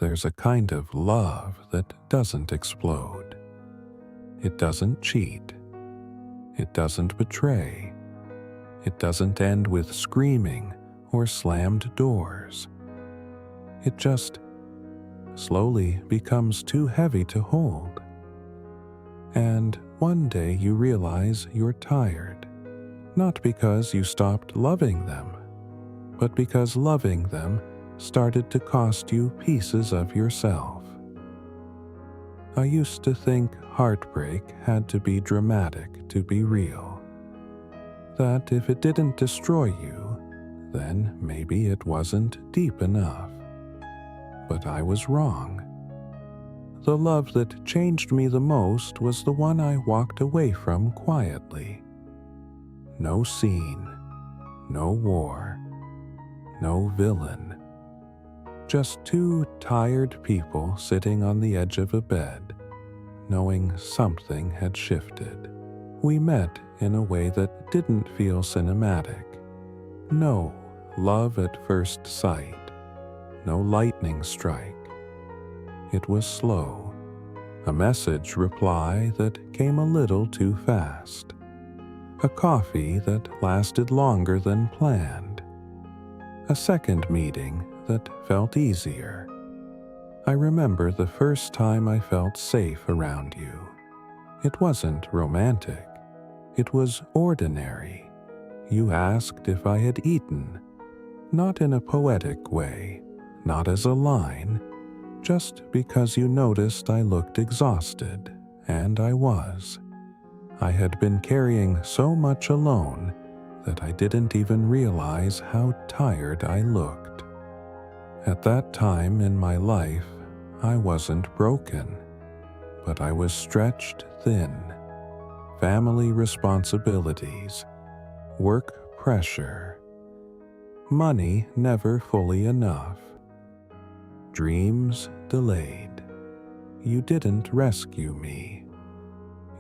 there's a kind of love that doesn't explode. It doesn't cheat. It doesn't betray. It doesn't end with screaming or slammed doors. It just slowly becomes too heavy to hold. And one day you realize you're tired, not because you stopped loving them, but because loving them started to cost you pieces of yourself. I used to think heartbreak had to be dramatic to be real. That if it didn't destroy you, then maybe it wasn't deep enough. But I was wrong. The love that changed me the most was the one I walked away from quietly. No scene, no war, no villain. Just two tired people sitting on the edge of a bed, knowing something had shifted. We met in a way that didn't feel cinematic. No love at first sight. No lightning strike. It was slow. A message reply that came a little too fast. A coffee that lasted longer than planned. A second meeting that felt easier. I remember the first time I felt safe around you. It wasn't romantic. It was ordinary. You asked if I had eaten, not in a poetic way, not as a line, just because you noticed I looked exhausted, and I was. I had been carrying so much alone that I didn't even realize how tired I looked. At that time in my life, I wasn't broken, but I was stretched thin. Family responsibilities, work pressure, money never fully enough, dreams delayed. You didn't rescue me.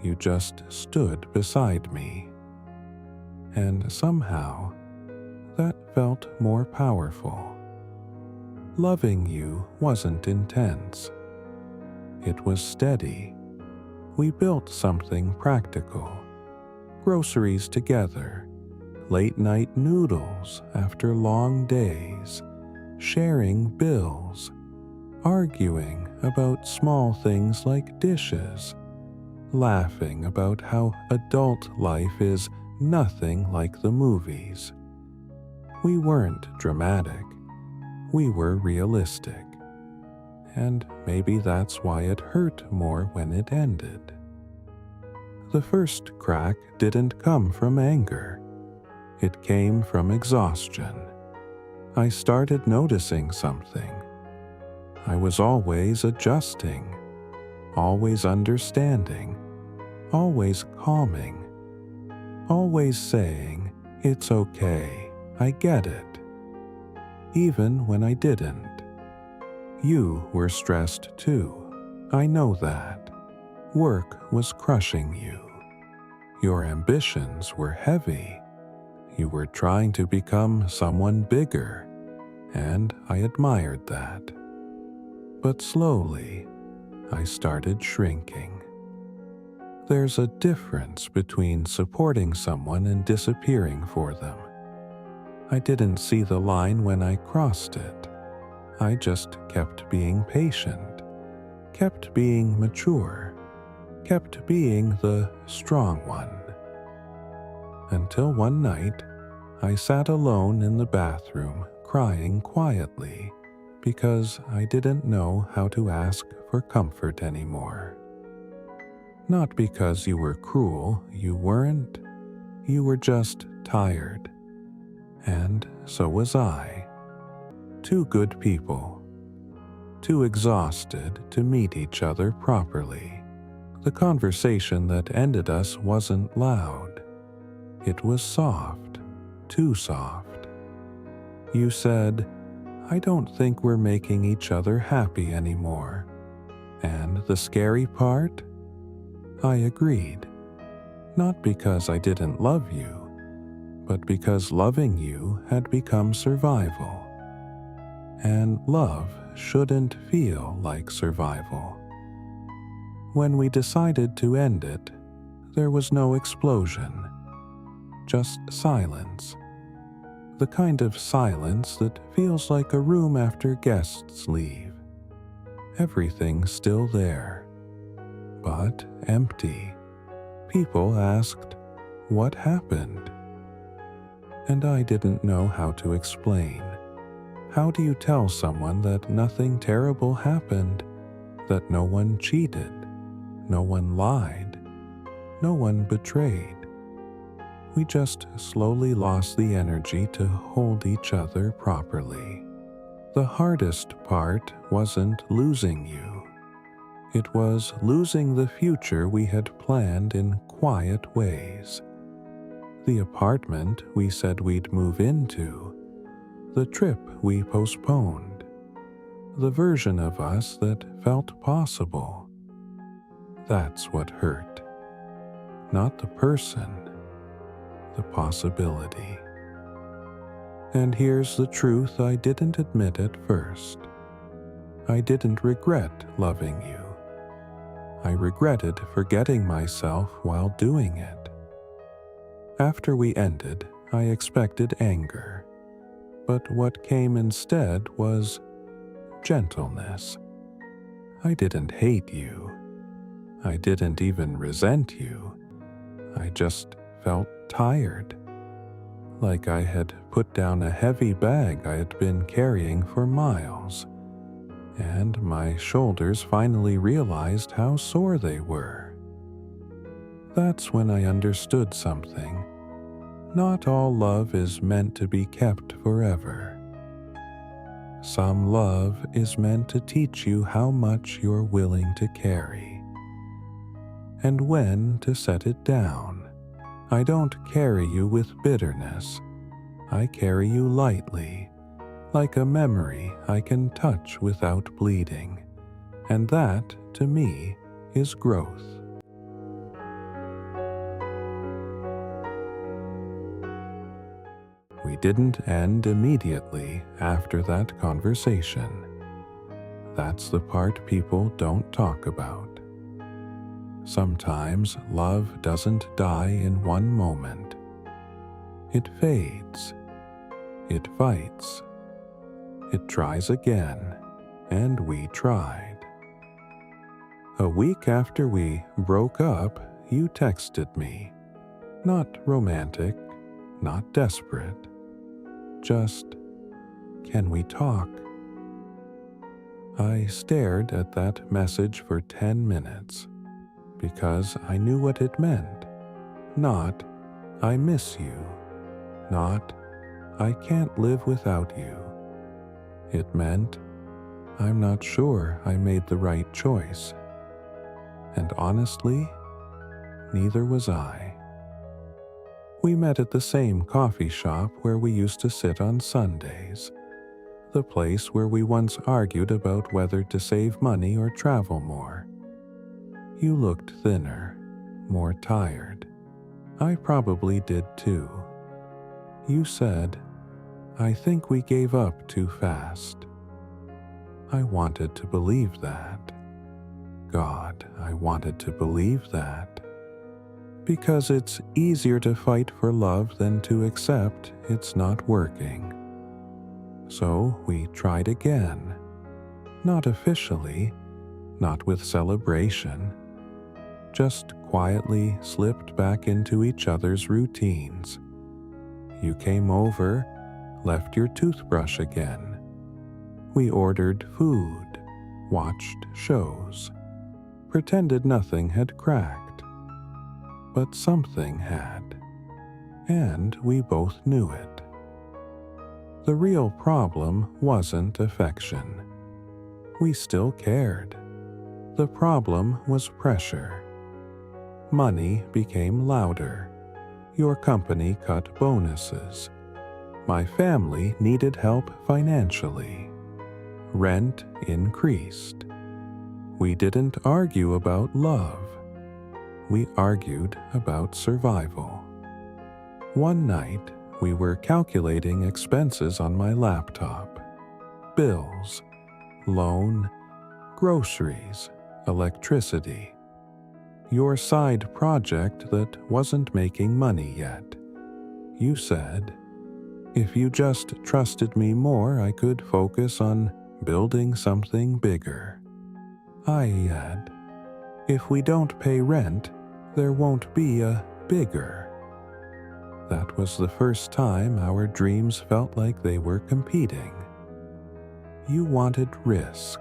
You just stood beside me. And somehow, that felt more powerful. Loving you wasn't intense. It was steady. We built something practical. Groceries together, late-night noodles after long days, sharing bills, arguing about small things like dishes, laughing about how adult life is nothing like the movies. We weren't dramatic. We were realistic. And maybe that's why it hurt more when it ended. The first crack didn't come from anger. It came from exhaustion. I started noticing something. I was always adjusting, always understanding, always calming, always saying, "It's okay, I get it," even when I didn't. You were stressed too. I know that. Work was crushing you. Your ambitions were heavy. You were trying to become someone bigger, and I admired that. But slowly, I started shrinking. There's a difference between supporting someone and disappearing for them. I didn't see the line when I crossed it. I just kept being patient, kept being mature, kept being the strong one. Until one night, I sat alone in the bathroom crying quietly because I didn't know how to ask for comfort anymore. Not because you were cruel, you weren't. You were just tired. And so was I. Two good people. Too exhausted to meet each other properly. The conversation that ended us wasn't loud. It was soft, too soft. You said, "I don't think we're making each other happy anymore." And the scary part? I agreed. Not because I didn't love you, but because loving you had become survival. And love shouldn't feel like survival. When we decided to end it, there was no explosion, just silence. The kind of silence that feels like a room after guests leave. Everything still there, but empty. People asked, "What happened?" And I didn't know how to explain. How do you tell someone that nothing terrible happened, that no one cheated, no one lied, no one betrayed? We just slowly lost the energy to hold each other properly. The hardest part wasn't losing you. It was losing the future we had planned in quiet ways. The apartment we said we'd move into, the trip we postponed, the version of us that felt possible. That's what hurt. Not the person, the possibility. And here's the truth I didn't admit at first. I didn't regret loving you. I regretted forgetting myself while doing it. After we ended, I expected anger, but what came instead was gentleness. I didn't hate you. I didn't even resent you. I just felt tired, like I had put down a heavy bag I had been carrying for miles, and my shoulders finally realized how sore they were. That's when I understood something. Not all love is meant to be kept forever. Some love is meant to teach you how much you're willing to carry, and when to set it down. I don't carry you with bitterness. I carry you lightly, like a memory I can touch without bleeding, and that, to me, is growth. We didn't end immediately after that conversation. That's the part people don't talk about. Sometimes love doesn't die in one moment. It fades. It fights. It tries again, and we tried. A week after we broke up, you texted me. Not romantic, not desperate. Just, "Can we talk?" I stared at that message for 10 minutes because I knew what it meant. Not, "I miss you." Not, "I can't live without you." It meant, "I'm not sure I made the right choice." And honestly, neither was I. We met at the same coffee shop where we used to sit on Sundays, the place where we once argued about whether to save money or travel more. You looked thinner, more tired. I probably did too. You said, "I think we gave up too fast." I wanted to believe that. God, I wanted to believe that. Because it's easier to fight for love than to accept it's not working. So we tried again. Not officially, not with celebration. Just quietly slipped back into each other's routines. You came over, left your toothbrush again. We ordered food, watched shows, pretended nothing had cracked. But something had, and we both knew it. The real problem wasn't affection. We still cared. The problem was pressure. Money became louder. Your company cut bonuses. My family needed help financially. Rent increased. We didn't argue about love. We argued about survival. One night, we were calculating expenses on my laptop. Bills, loan, groceries, electricity. Your side project that wasn't making money yet. You said, if you just trusted me more, I could focus on building something bigger. I add, if we don't pay rent, there won't be a bigger. That was the first time our dreams felt like they were competing. You wanted risk.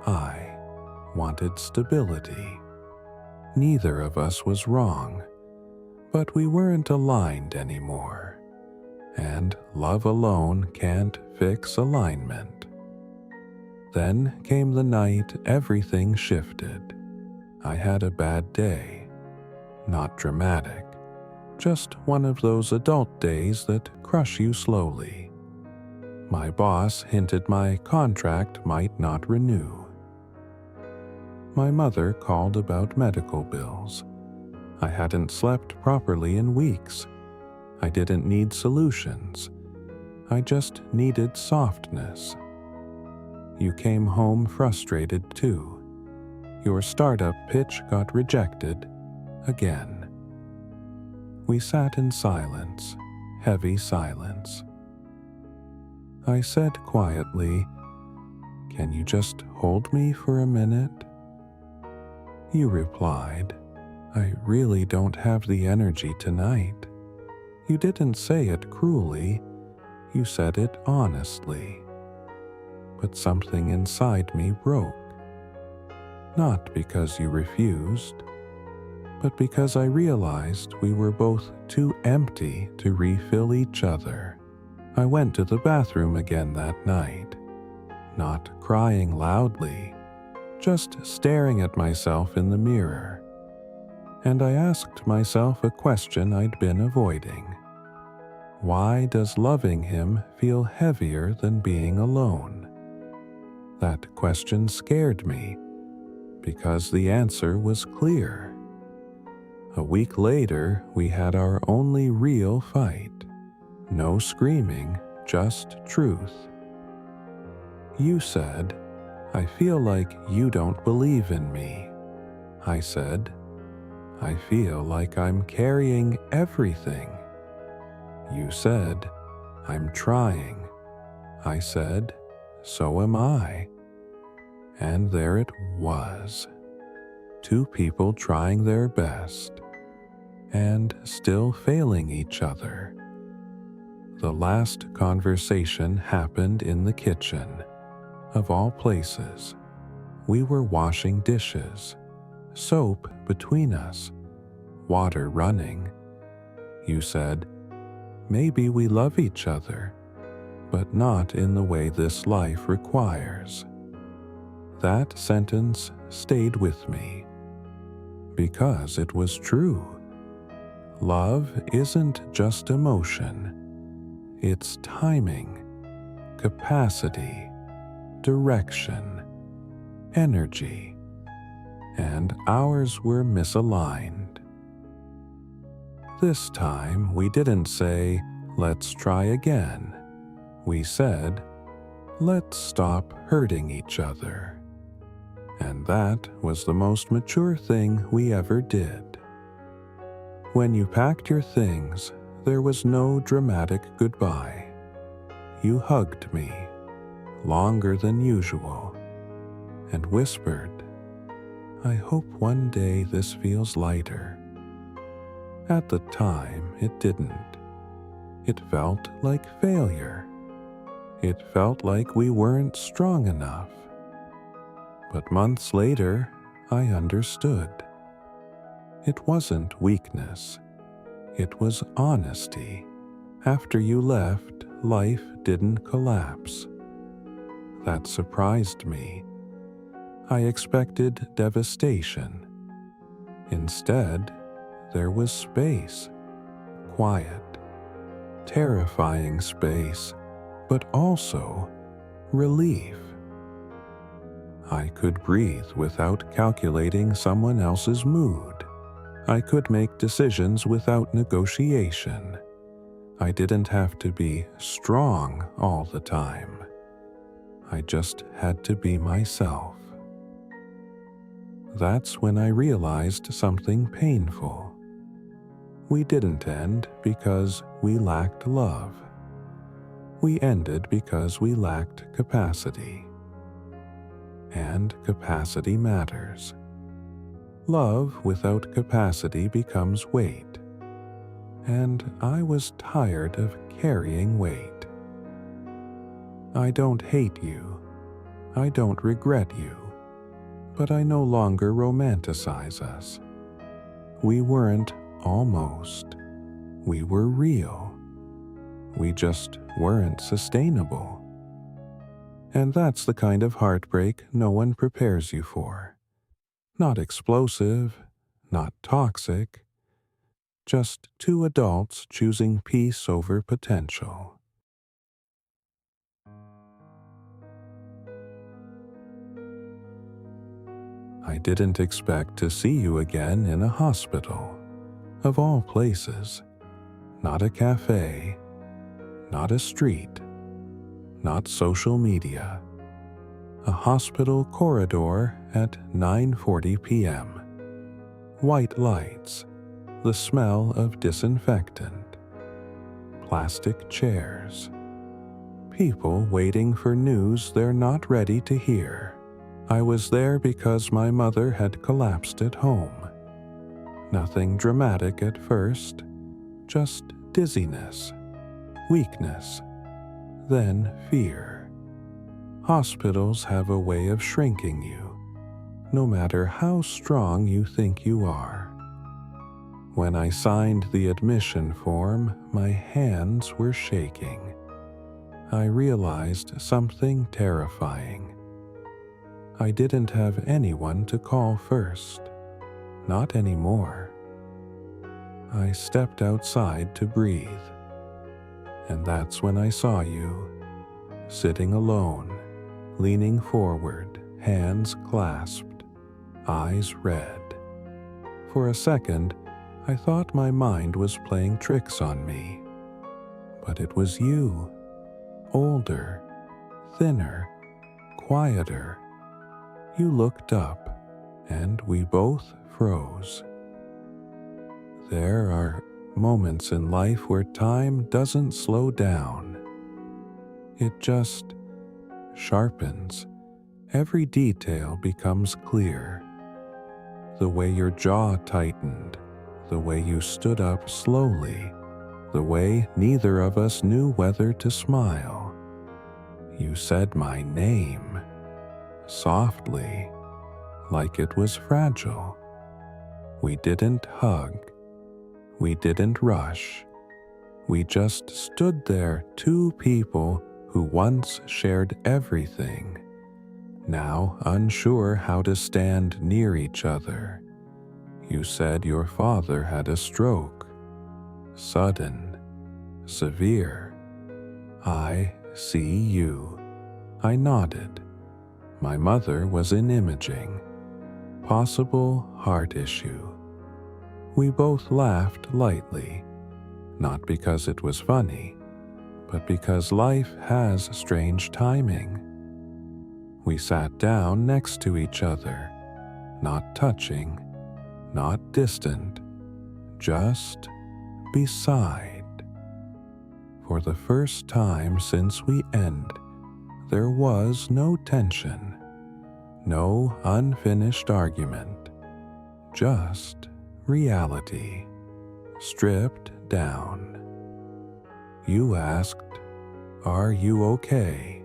I wanted stability. Neither of us was wrong, but we weren't aligned anymore. And love alone can't fix alignment. Then came the night everything shifted. I had a bad day. Not dramatic, just one of those adult days that crush you slowly. My boss hinted my contract might not renew. My mother called about medical bills. I hadn't slept properly in weeks. I didn't need solutions. I just needed softness. You came home frustrated too. Your startup pitch got rejected again. We sat in silence, heavy silence. I said quietly, "Can you just hold me for a minute?" You replied, "I really don't have the energy tonight." You didn't say it cruelly, you said it honestly. But something inside me broke. Not because you refused, but because I realized we were both too empty to refill each other. I went to the bathroom again that night, not crying loudly, just staring at myself in the mirror. And I asked myself a question I'd been avoiding. Why does loving him feel heavier than being alone? That question scared me, because the answer was clear. A week later, we had our only real fight. No screaming, just truth. You said, "I feel like you don't believe in me." I said, "I feel like I'm carrying everything." You said, "I'm trying." I said, "So am I." And there it was. Two people trying their best, and still failing each other. The last conversation happened in the kitchen, of all places. We were washing dishes, soap between us, water running. You said, "Maybe we love each other, but not in the way this life requires." That sentence stayed with me, because it was true. Love isn't just emotion. It's timing, capacity, direction, energy, and ours were misaligned. This time we didn't say, "Let's try again." We said, "Let's stop hurting each other." And that was the most mature thing we ever did. When you packed your things, there was no dramatic goodbye. You hugged me, longer than usual, and whispered, "I hope one day this feels lighter." At the time, it didn't. It felt like failure. It felt like we weren't strong enough. But months later, I understood. It wasn't weakness. It was honesty. After you left, life didn't collapse. That surprised me. I expected devastation. Instead, there was space, quiet, terrifying space, but also relief. I could breathe without calculating someone else's mood. I could make decisions without negotiation. I didn't have to be strong all the time. I just had to be myself. That's when I realized something painful. We didn't end because we lacked love. We ended because we lacked capacity. And capacity matters. Love without capacity becomes weight. And I was tired of carrying weight. I don't hate you. I don't regret you. But I no longer romanticize us. We weren't almost. We were real. We just weren't sustainable. And that's the kind of heartbreak no one prepares you for. Not explosive, not toxic, just two adults choosing peace over potential. I didn't expect to see you again in a hospital, of all places. Not a cafe, not a street, not social media. A hospital corridor at 9:40 p.m. White lights, the smell of disinfectant, plastic chairs, people waiting for news they're not ready to hear. I was there because my mother had collapsed at home. Nothing dramatic at first, just dizziness, weakness, then fear. Hospitals have a way of shrinking you, no matter how strong you think you are. When I signed the admission form, my hands were shaking. I realized something terrifying. I didn't have anyone to call first. Not anymore. I stepped outside to breathe. And that's when I saw you, sitting alone, leaning forward, hands clasped, eyes red. For a second, I thought my mind was playing tricks on me. But it was you, older, thinner, quieter. You looked up, and we both froze. There are moments in life where time doesn't slow down. It just sharpens. Every detail becomes clear. The way your jaw tightened, the way you stood up slowly, the way neither of us knew whether to smile. You said my name, softly, like it was fragile. We didn't hug. We didn't rush. We just stood there, two people who once shared everything, now unsure how to stand near each other. You said your father had a stroke. Sudden, severe. I see you. I nodded. My mother was in imaging. Possible heart issue. We both laughed lightly, not because it was funny, but because life has strange timing. We sat down next to each other, not touching, not distant, just beside. For the first time since we ended, there was no tension, no unfinished argument, just reality, stripped down. You asked, "Are you okay?"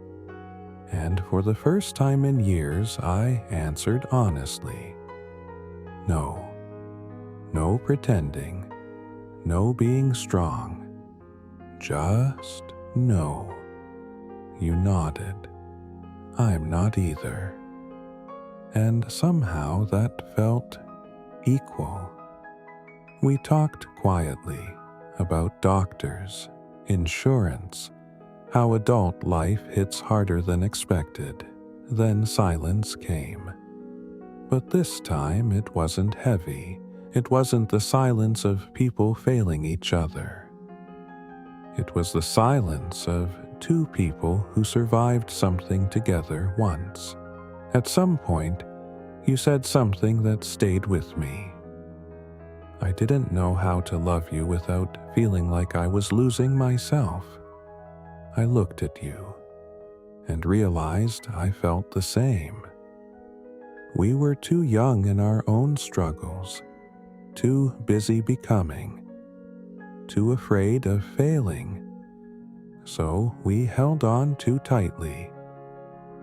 And for the first time in years, I answered honestly, "No." No pretending, no being strong, just no. You nodded. I'm not either. And somehow that felt equal. We talked quietly about doctors, insurance, how adult life hits harder than expected. Then silence came. But this time it wasn't heavy. It wasn't the silence of people failing each other. It was the silence of two people who survived something together once. At some point, you said something that stayed with me. I didn't know how to love you without feeling like I was losing myself. I looked at you and realized I felt the same. We were too young in our own struggles, too busy becoming, too afraid of failing. So we held on too tightly,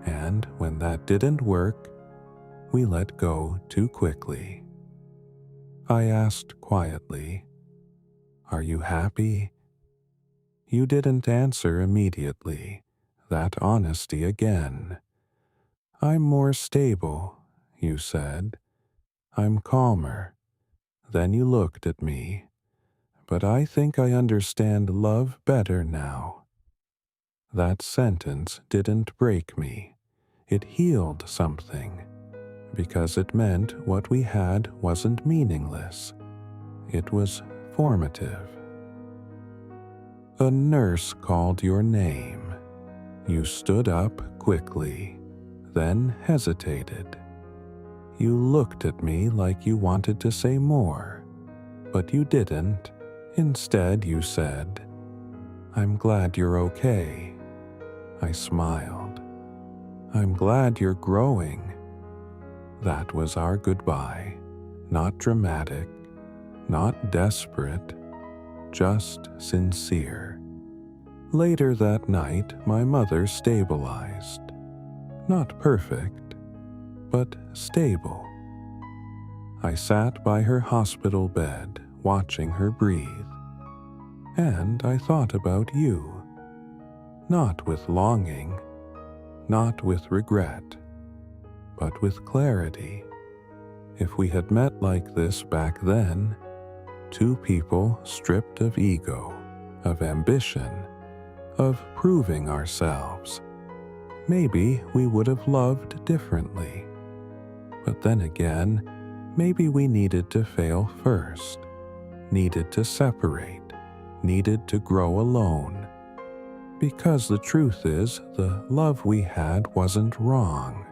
and when that didn't work, we let go too quickly. I asked quietly, "Are you happy?" You didn't answer immediately, that honesty again. "I'm more stable," you said. "I'm calmer." Then you looked at me. "But I think I understand love better now." That sentence didn't break me. It healed something, because it meant what we had wasn't meaningless. It was formative. A nurse called your name. You stood up quickly, then hesitated. You looked at me like you wanted to say more, but you didn't. Instead, you said, "I'm glad you're okay." I smiled. "I'm glad you're growing." That was our goodbye. Not dramatic, not desperate, just sincere. Later that night, my mother stabilized. Not perfect, but stable. I sat by her hospital bed, watching her breathe. And I thought about you. Not with longing, not with regret, but with clarity. If we had met like this back then, two people stripped of ego, of ambition, of proving ourselves, maybe we would have loved differently. But then again, maybe we needed to fail first, needed to separate, needed to grow alone. Because the truth is, the love we had wasn't wrong.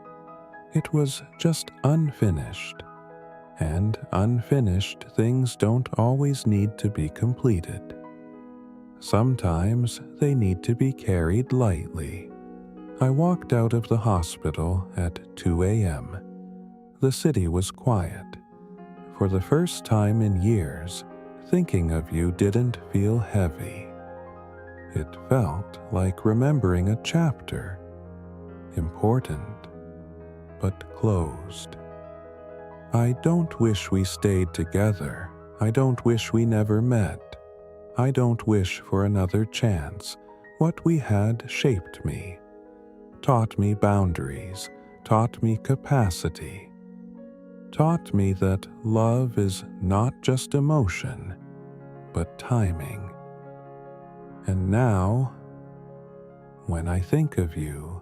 It was just unfinished. And unfinished things don't always need to be completed. Sometimes they need to be carried lightly. I walked out of the hospital at 2 a.m. The city was quiet. For the first time in years, thinking of you didn't feel heavy. It felt like remembering a chapter, important, but closed. I don't wish we stayed together. I don't wish we never met. I don't wish for another chance. What we had shaped me, taught me boundaries, taught me capacity, taught me that love is not just emotion, but timing. And now, when I think of you,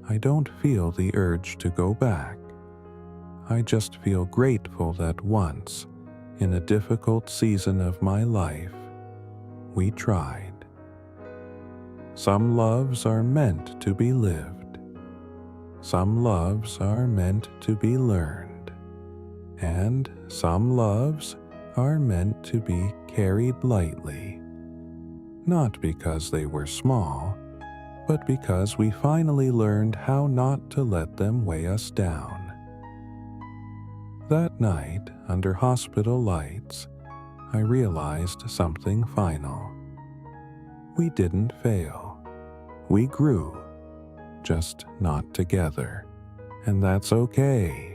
I don't feel the urge to go back. I just feel grateful that once, in a difficult season of my life, we tried. Some loves are meant to be lived. Some loves are meant to be learned. And some loves are meant to be carried lightly. Not because they were small, but because we finally learned how not to let them weigh us down. That night, under hospital lights, I realized something final. We didn't fail. We grew, just not together. And that's okay.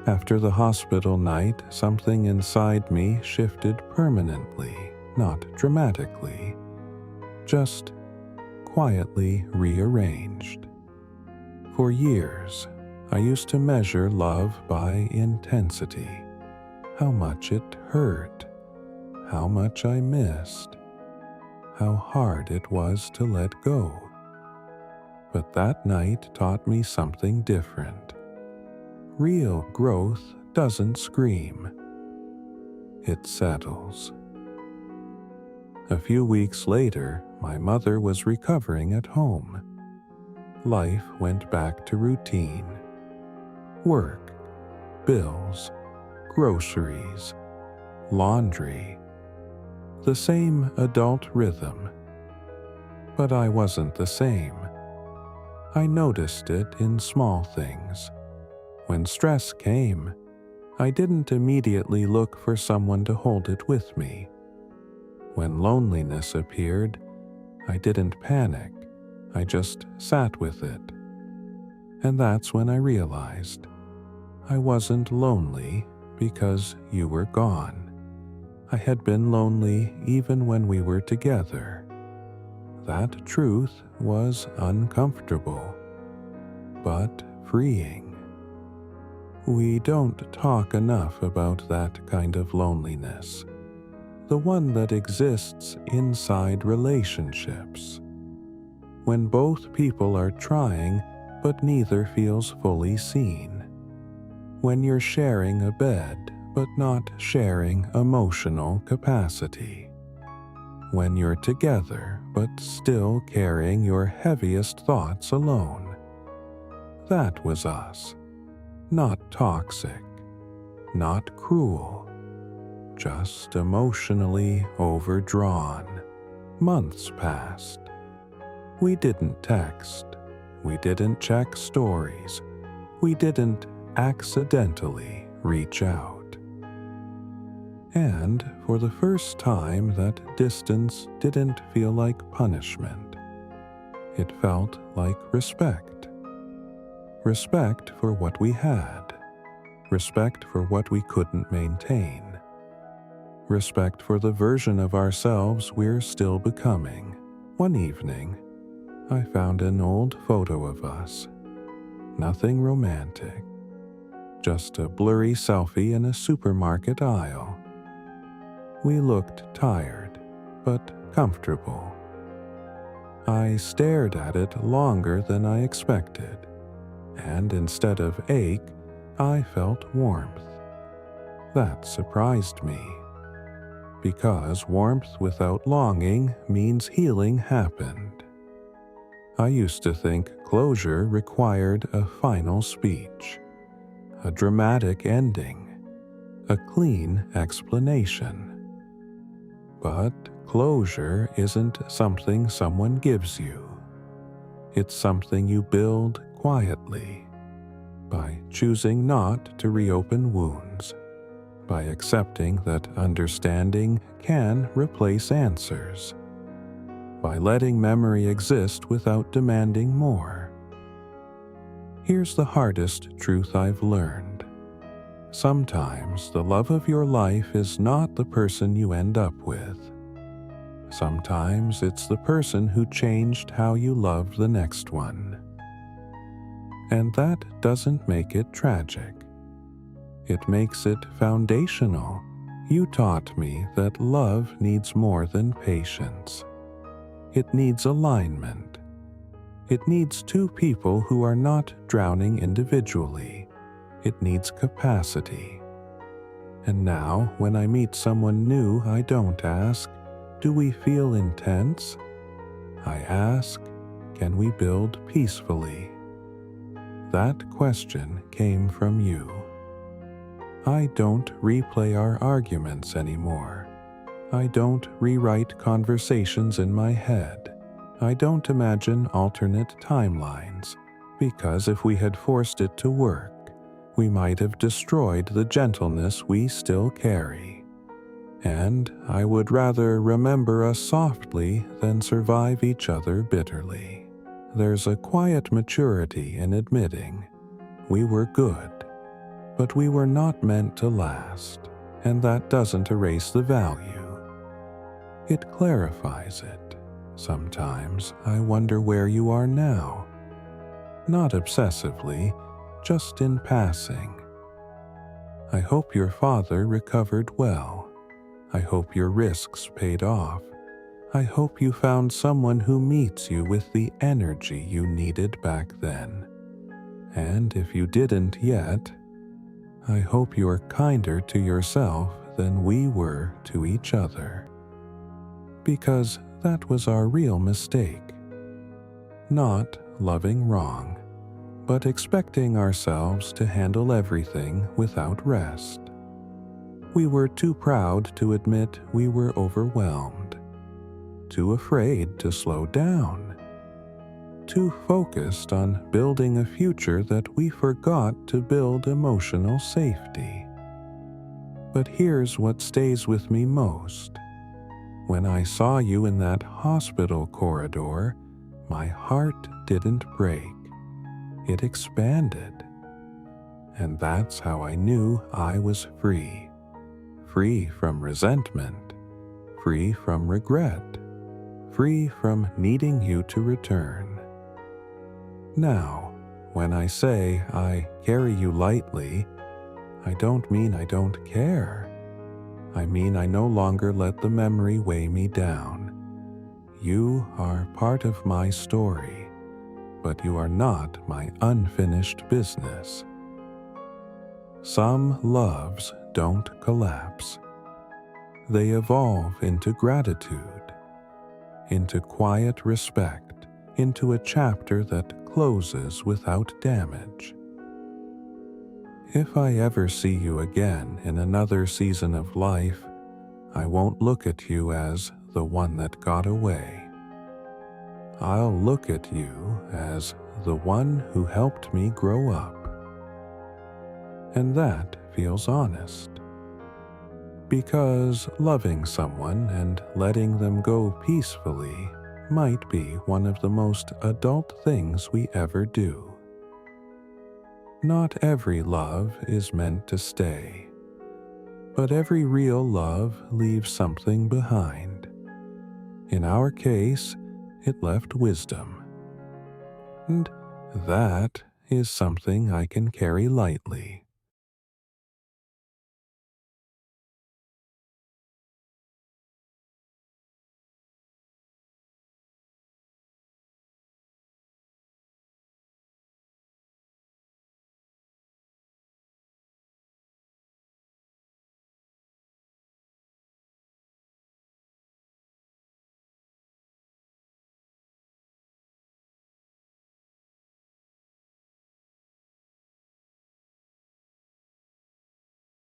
After the hospital night, something inside me shifted permanently, not dramatically, just quietly rearranged. For years, I used to measure love by intensity, how much it hurt, how much I missed, how hard it was to let go. But that night taught me something different. Real growth doesn't scream. it settles. A few weeks later, my mother was recovering at home. Life went back to routine. Work, bills, groceries, laundry. The same adult rhythm. But I wasn't the same. I noticed it in small things. When stress came, I didn't immediately look for someone to hold it with me. When loneliness appeared, I didn't panic. I just sat with it. And that's when I realized I wasn't lonely because you were gone. I had been lonely even when we were together. That truth was uncomfortable, but freeing. We don't talk enough about that kind of loneliness, the one that exists inside relationships. When both people are trying, but neither feels fully seen. When you're sharing a bed, but not sharing emotional capacity. When you're together, but still carrying your heaviest thoughts alone. That was us. Not toxic, not cruel, just emotionally overdrawn. Months passed. We didn't text. We didn't check stories. We didn't accidentally reach out. And for the first time, that distance didn't feel like punishment. It felt like respect. Respect for what we had. Respect for what we couldn't maintain. Respect for the version of ourselves we're still becoming. One evening, I found an old photo of us. Nothing romantic. Just a blurry selfie in a supermarket aisle. We looked tired, but comfortable. I stared at it longer than I expected, and instead of ache, I felt warmth. That surprised me, because warmth without longing means healing happened. I used to think closure required a final speech, a dramatic ending, a clean explanation. But closure isn't something someone gives you. It's something you build quietly, by choosing not to reopen wounds, by accepting that understanding can replace answers, by letting memory exist without demanding more. Here's the hardest truth I've learned. Sometimes the love of your life is not the person you end up with. Sometimes it's the person who changed how you love the next one. And that doesn't make it tragic. It makes it foundational. You taught me that love needs more than patience. It needs alignment. It needs two people who are not drowning individually. It needs capacity. And now, when I meet someone new, I don't ask, do we feel intense? I ask, can we build peacefully? That question came from you. I don't replay our arguments anymore. I don't rewrite conversations in my head. I don't imagine alternate timelines, because if we had forced it to work, we might have destroyed the gentleness we still carry. And I would rather remember us softly than survive each other bitterly. There's a quiet maturity in admitting we were good, but we were not meant to last, and that doesn't erase the value. It clarifies it. Sometimes I wonder where you are now. Not obsessively, just in passing. I hope your father recovered well. I hope your risks paid off. I hope you found someone who meets you with the energy you needed back then. And if you didn't yet, I hope you're kinder to yourself than we were to each other. Because that was our real mistake. Not loving wrong, but expecting ourselves to handle everything without rest. We were too proud to admit we were overwhelmed, too afraid to slow down, too focused on building a future that we forgot to build emotional safety. But here's what stays with me most. When I saw you in that hospital corridor, my heart didn't break. It expanded. And that's how I knew I was free. Free from resentment. Free from regret. Free from needing you to return. Now, when I say I carry you lightly, I don't mean I don't care. I mean I no longer let the memory weigh me down. You are part of my story, but you are not my unfinished business. Some loves don't collapse. They evolve into gratitude, into quiet respect, into a chapter that closes without damage. If I ever see you again in another season of life, I won't look at you as the one that got away. I'll look at you as the one who helped me grow up. And that feels honest. Because loving someone and letting them go peacefully might be one of the most adult things we ever do. Not every love is meant to stay, but every real love leaves something behind. In our case, it left wisdom. And that is something I can carry lightly.